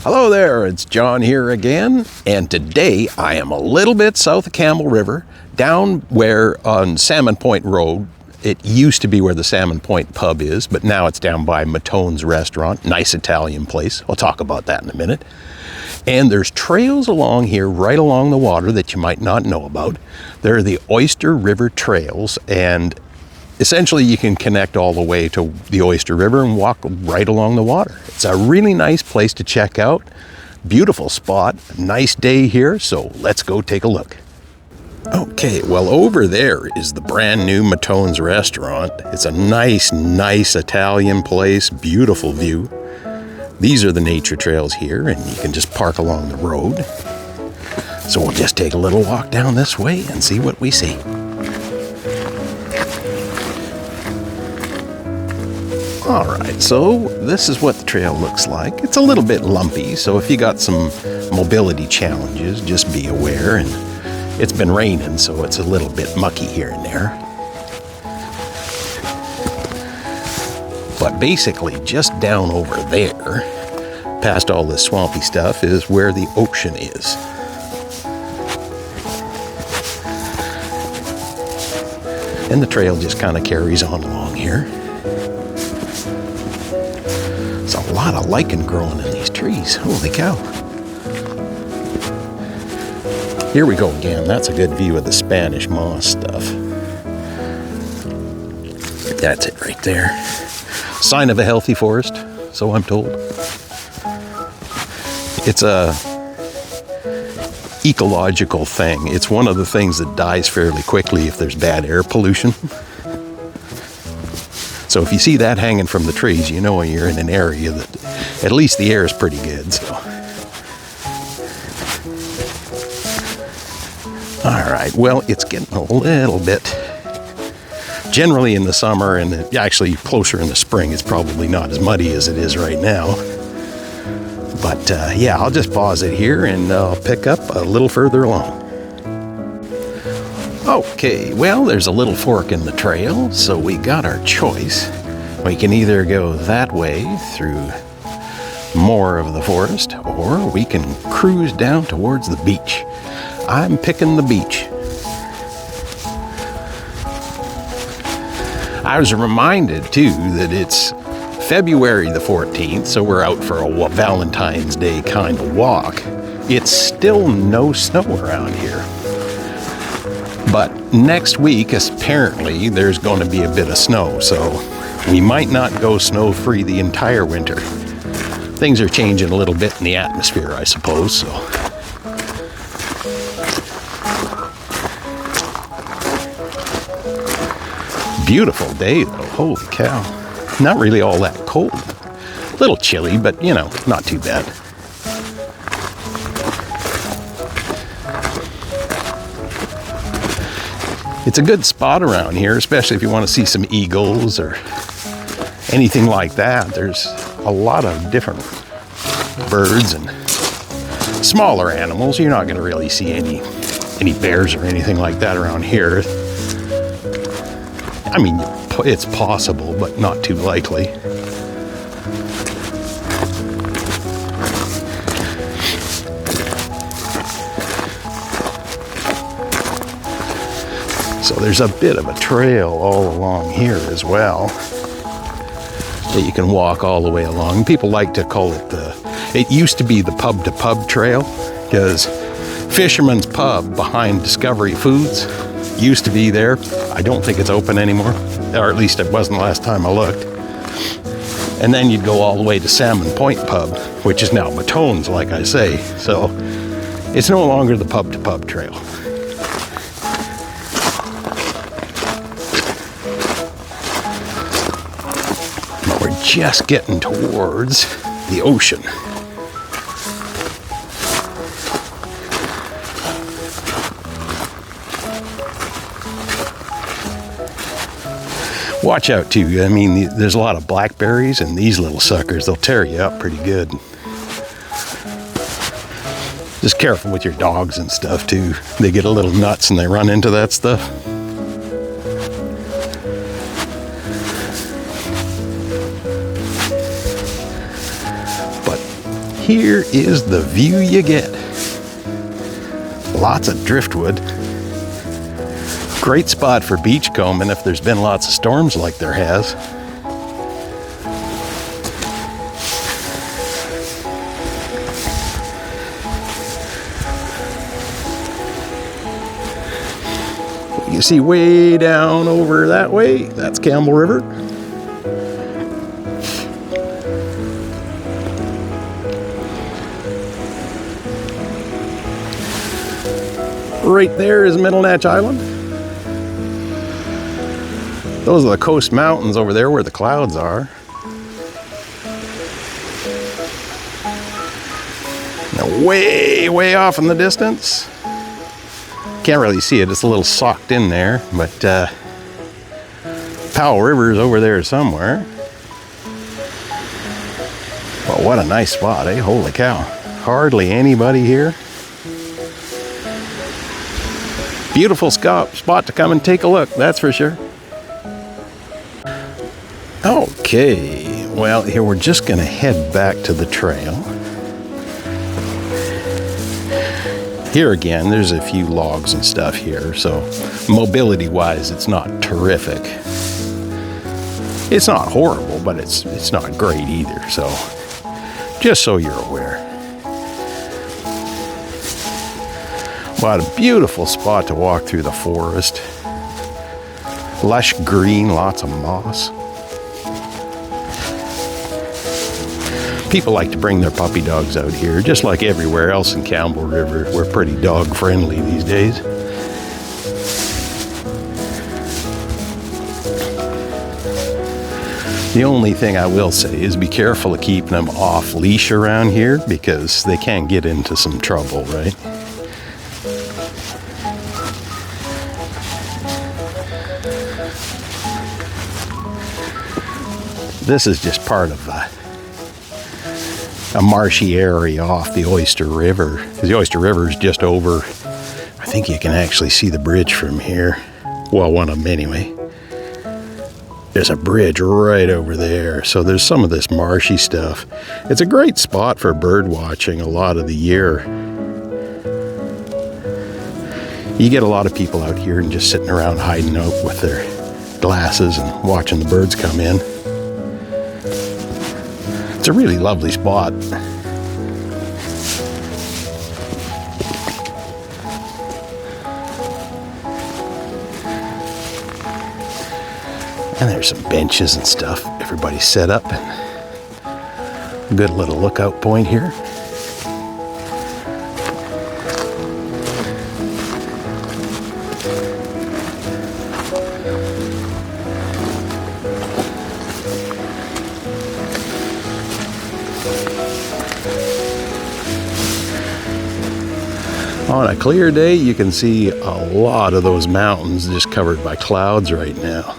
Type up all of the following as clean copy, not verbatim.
Hello there, it's John here again, and today I am a little bit south of Campbell River, down where on Salmon Point Road. It used to be where the Salmon Point pub is, but now it's down by Matone's restaurant, nice Italian place. I'll talk about that in a minute. And there's trails along here, right along the water, that you might not know about. They're the Oyster River trails, and essentially you can connect all the way to the Oyster River and walk right along the water. It's a really nice place to check out. Beautiful spot, nice day here, so let's go take a look. Okay, well over there is the brand new Matone's restaurant. It's a nice Italian place, beautiful view. These are the nature trails here, and you can just park along the road. So we'll just take a little walk down this way and see what we see. Alright, so this is what the trail looks like. It's a little bit lumpy, so if you got some mobility challenges, just be aware. And it's been raining, so it's a little bit mucky here and there. But basically, just down over there, past all this swampy stuff, is where the ocean is. And the trail just kind of carries on along here. There's a lot of lichen growing in these trees. Holy cow. Here we go again. That's a good view of the Spanish moss stuff. That's it right there. Sign of a healthy forest, so I'm told. It's a ecological thing. It's one of the things that dies fairly quickly if there's bad air pollution. So if you see that hanging from the trees, you know you're in an area that at least the air is pretty good. So, all right, well, it's getting a little bit, generally in the summer and actually closer in the spring, it's probably not as muddy as it is right now. But yeah, I'll just pause it here and I'll pick up a little further along. Okay, well, there's a little fork in the trail, so we got our choice. We can either go that way through more of the forest, or we can cruise down towards the beach. I'm picking the beach. I was reminded, too, that it's February the 14th, so we're out for a Valentine's Day kind of walk. It's still no snow around here. But next week, apparently, there's going to be a bit of snow, so we might not go snow-free the entire winter. Things are changing a little bit in the atmosphere, I suppose, so. Beautiful day, though. Holy cow. Not really all that cold. A little chilly, but, you know, not too bad. It's a good spot around here, especially if you want to see some eagles or anything like that. There's a lot of different birds and smaller animals. You're not going to really see any bears or anything like that around here. I mean, it's possible, but not too likely. So there's a bit of a trail all along here as well that you can walk all the way along. People like to call it it used to be the pub to pub trail, because Fisherman's Pub behind Discovery Foods used to be there. I don't think it's open anymore, or at least it wasn't the last time I looked. And then you'd go all the way to Salmon Point Pub, which is now Matone's, like I say. So it's no longer the pub to pub trail. Just getting towards the ocean. Watch out too. I mean, there's a lot of blackberries, and these little suckers, they'll tear you up pretty good. Just careful with your dogs and stuff too. They get a little nuts and they run into that stuff. here is the view you get. Lots of driftwood. Great spot for beachcombing if there's been lots of storms like there has. You see way down over that way, that's Campbell River. Right there is Middle Natch Island. Those are the coast mountains over there where the clouds are. Now way off in the distance. Can't really see it, it's a little socked in there, but Powell River is over there somewhere. Well, what a nice spot, eh? Holy cow. Hardly anybody here. Beautiful spot to come and take a look, that's for sure. Okay, well, here we're just gonna head back to the trail. Here again, there's a few logs and stuff here, so mobility-wise, it's not terrific. It's not horrible, but it's not great either, so just so you're aware. What a beautiful spot to walk through the forest. Lush green, lots of moss. People like to bring their puppy dogs out here, just like everywhere else in Campbell River. We're pretty dog friendly these days. The only thing I will say is be careful of keeping them off leash around here because they can get into some trouble, right? This is just part of a marshy area off the Oyster River. Because the Oyster River is just over, I think you can actually see the bridge from here. Well, one of them anyway. There's a bridge right over there. So there's some of this marshy stuff. It's a great spot for bird watching a lot of the year. You get a lot of people out here and just sitting around hiding out with their glasses and watching the birds come in. It's a really lovely spot. And there's some benches and stuff. Everybody's set up. And a good little lookout point here. On a clear day, you can see a lot of those mountains just covered by clouds right now.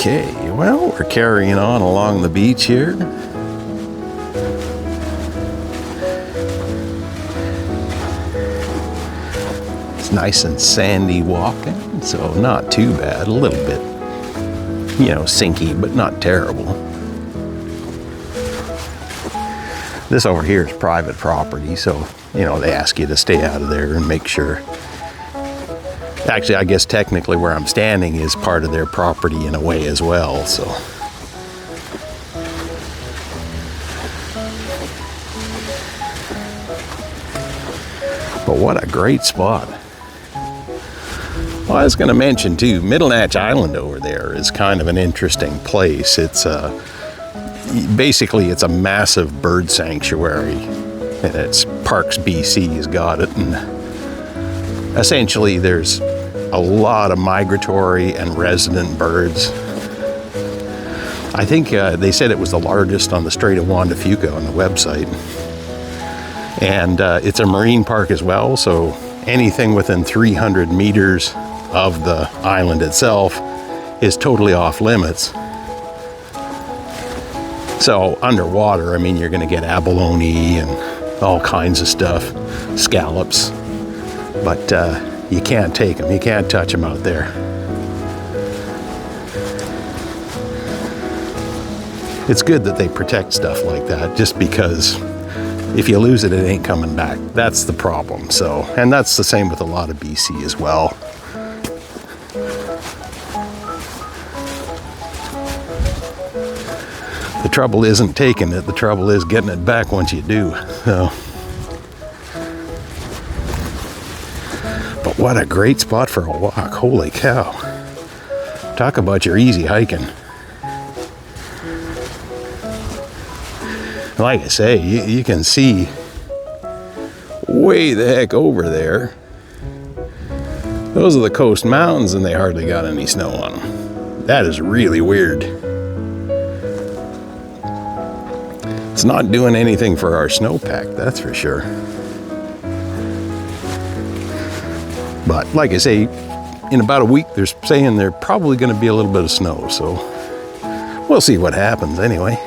Okay, well, we're carrying on along the beach here. It's nice and sandy walking, so not too bad. A little bit, sinky, but not terrible. This over here is private property, so, they ask you to stay out of there and make sure. Actually, I guess technically where I'm standing is part of their property in a way as well, so. But what a great spot. Well, I was going to mention too, Middle Natch Island over there is kind of an interesting place. It's basically it's a massive bird sanctuary, and it's Parks BC's got it, and essentially there's a lot of migratory and resident birds. I think they said it was the largest on the Strait of Juan de Fuca on the website. And it's a marine park as well, so anything within 300 meters of the island itself is totally off limits. So underwater, I mean, you're going to get abalone and all kinds of stuff, scallops, but you can't take them, you can't touch them out there. It's good that they protect stuff like that, just because if you lose it, it ain't coming back. That's the problem. So, and that's the same with a lot of BC as well. The trouble isn't taking it, the trouble is getting it back once you do. So, but what a great spot for a walk. Holy cow. Talk about your easy hiking. Like I say, you can see way the heck over there. Those are the coast mountains, and they hardly got any snow on them. That is really weird. It's not doing anything for our snowpack, that's for sure. But like I say, in about a week, they're saying there's probably going to be a little bit of snow, so we'll see what happens anyway.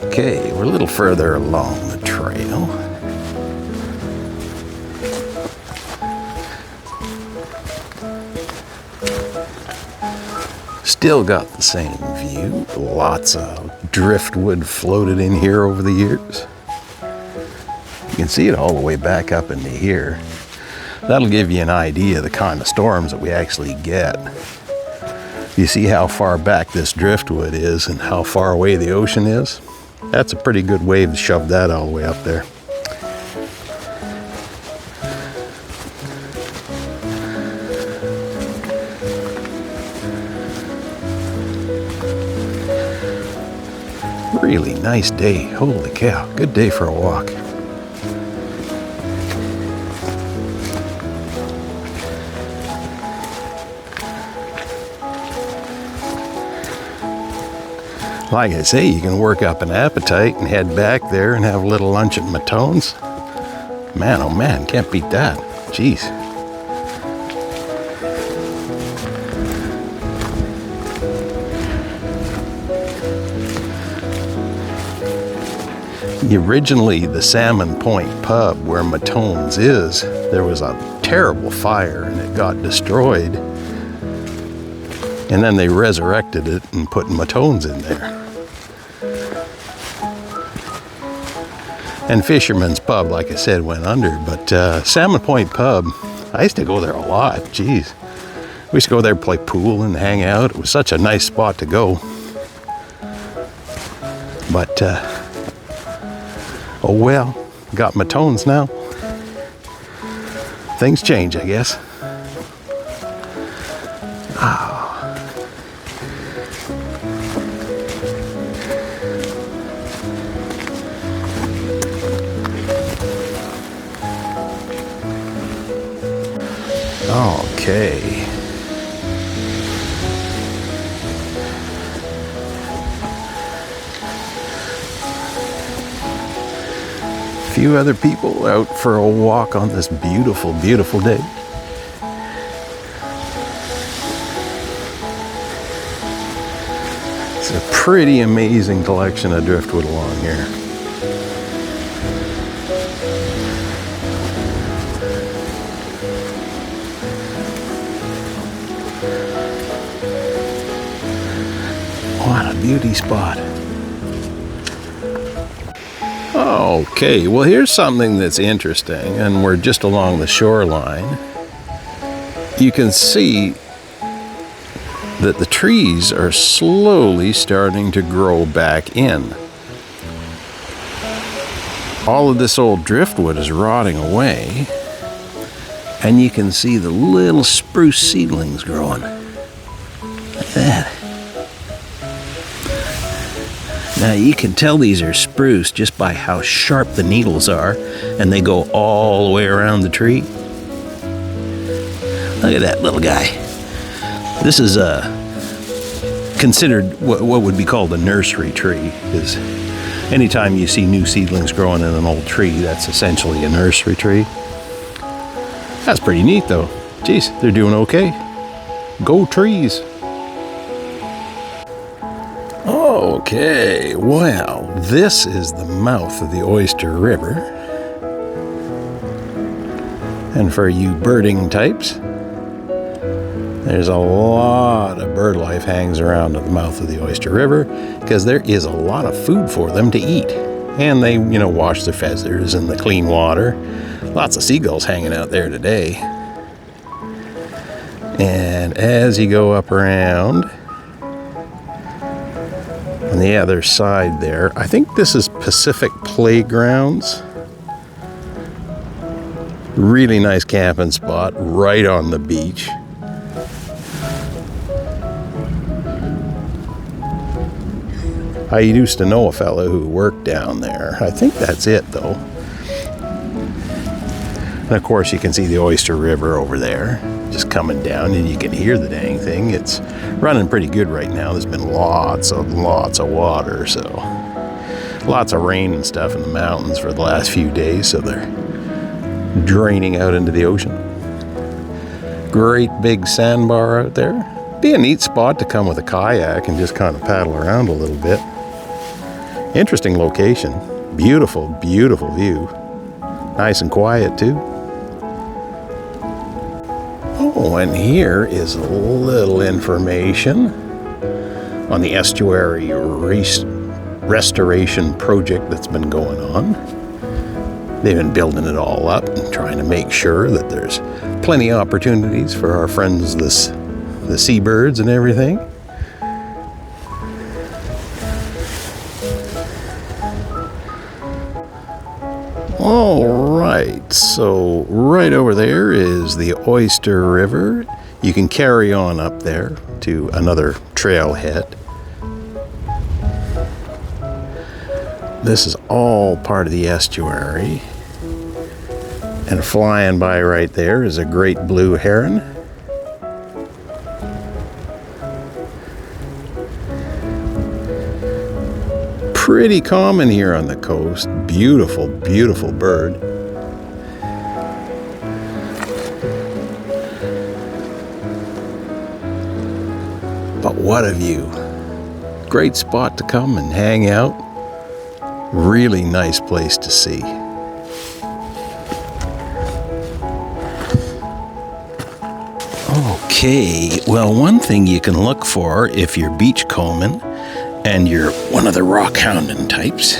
Okay, we're a little further along the trail. Still got the same view. Lots of driftwood floated in here over the years. You can see it all the way back up into here. That'll give you an idea of the kind of storms that we actually get. You see how far back this driftwood is and how far away the ocean is? That's a pretty good wave to shove that all the way up there. Really nice day. Holy cow, good day for a walk. Like I say, you can work up an appetite and head back there and have a little lunch at Matone's. Man, oh man, can't beat that. Jeez. Originally, the Salmon Point pub where Matone's is, there was a terrible fire and it got destroyed. And then they resurrected it and put Matone's in there. And Fisherman's Pub, like I said, went under. But Salmon Point Pub, I used to go there a lot. Jeez. We used to go there, play pool and hang out. It was such a nice spot to go. But, oh well, got Matone's now. Things change, I guess. Okay. A few other people out for a walk on this beautiful, beautiful day. It's a pretty amazing collection of driftwood along here. What a beauty spot. Okay, well here's something that's interesting, and we're just along the shoreline. You can see that the trees are slowly starting to grow back in. All of this old driftwood is rotting away, and you can see the little spruce seedlings growing. Look at that. Now you can tell these are spruce just by how sharp the needles are, and they go all the way around the tree. Look at that little guy. This is considered what would be called a nursery tree. Is anytime you see new seedlings growing in an old tree, that's essentially a nursery tree. That's pretty neat though. Geez, they're doing okay. Go trees. Okay, well, this is the mouth of the Oyster River. And for you birding types, there's a lot of bird life hangs around at the mouth of the Oyster River because there is a lot of food for them to eat. And they, wash their feathers in the clean water. Lots of seagulls hanging out there today. And as you go up around, on the other side there, I think this is Pacific Playgrounds. Really nice camping spot right on the beach. I used to know a fellow who worked down there. I think that's it though. And of course you can see the Oyster River over there just coming down, and you can hear the dang thing. It's running pretty good right now. There's been lots of water, so lots of rain and stuff in the mountains for the last few days, so they're draining out into the ocean. Great big sandbar out there. Be a neat spot to come with a kayak and just kind of paddle around a little bit. Interesting location. Beautiful, beautiful view. Nice and quiet too. Oh, and here is a little information on the estuary restoration project that's been going on. They've been building it all up and trying to make sure that there's plenty of opportunities for our friends, the seabirds and everything. All right, so right over there is the Oyster River. You can carry on up there to another trailhead. This is all part of the estuary. And flying by right there is a great blue heron. Pretty common here on the coast. Beautiful, beautiful bird. But what a view. Great spot to come and hang out. Really nice place to see. Okay, well, one thing you can look for if you're beachcombing and you're one of the rock hounding types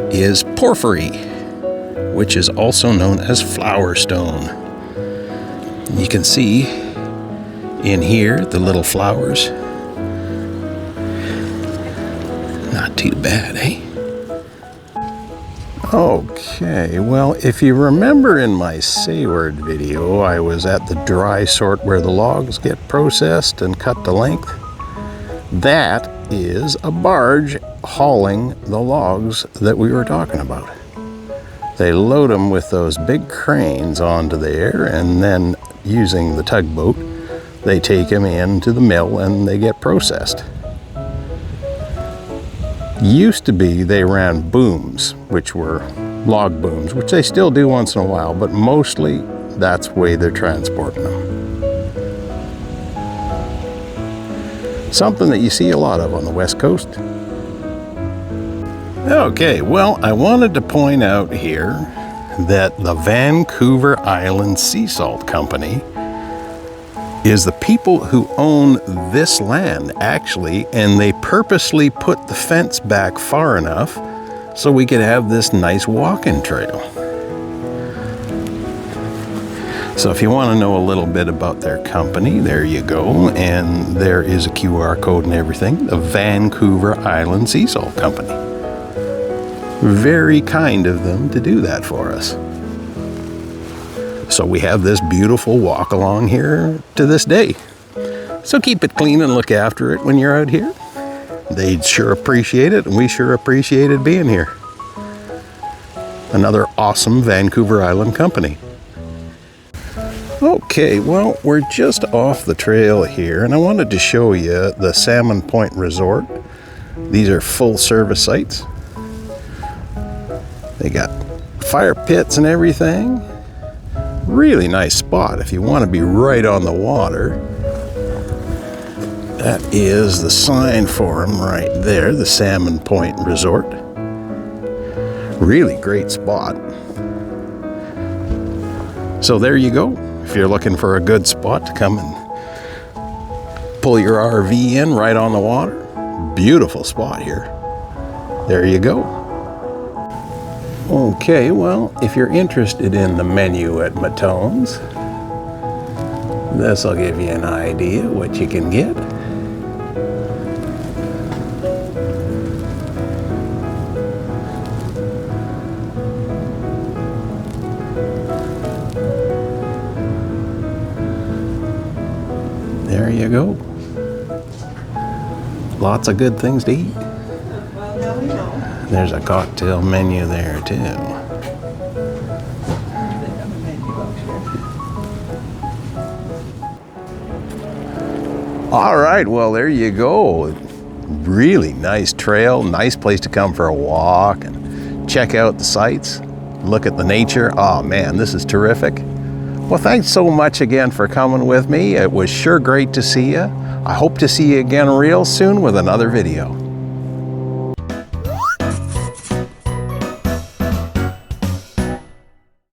is porphyry, which is also known as flower stone. You can see in here the little flowers. Not too bad, eh? Okay, well, if you remember in my say word video, I was at the dry sort where the logs get processed and cut to length. That is a barge hauling the logs that we were talking about. They load them with those big cranes onto there, and then using the tugboat, they take them into the mill and they get processed. Used to be they ran booms, which were log booms, which they still do once in a while, but mostly that's the way they're transporting them. Something that you see a lot of on the West Coast. Okay, well, I wanted to point out here that the Vancouver Island Sea Salt Company is the people who own this land, actually, and they purposely put the fence back far enough so we could have this nice walking trail. So if you want to know a little bit about their company, there you go. And there is a QR code and everything. The Vancouver Island Sea Salt Company. Very kind of them to do that for us. So we have this beautiful walk along here to this day. So keep it clean and look after it when you're out here. They'd sure appreciate it, and we sure appreciated being here. Another awesome Vancouver Island company. Okay, well, we're just off the trail here, and I wanted to show you the Salmon Point Resort. These are full service sites. They got fire pits and everything. Really nice spot if you want to be right on the water. That is the sign for them right there, the Salmon Point Resort. Really great spot. So there you go. If you're looking for a good spot to come and pull your RV in right on the water, beautiful spot here. There you go. Okay, well, if you're interested in the menu at Matone's, this will give you an idea what you can get. There you go. Lots of good things to eat. There's a cocktail menu there too. All right, well, there you go. Really nice trail, nice place to come for a walk and check out the sights, look at the nature. Oh man, this is terrific. Well, thanks so much again for coming with me. It was sure great to see you. I hope to see you again real soon with another video.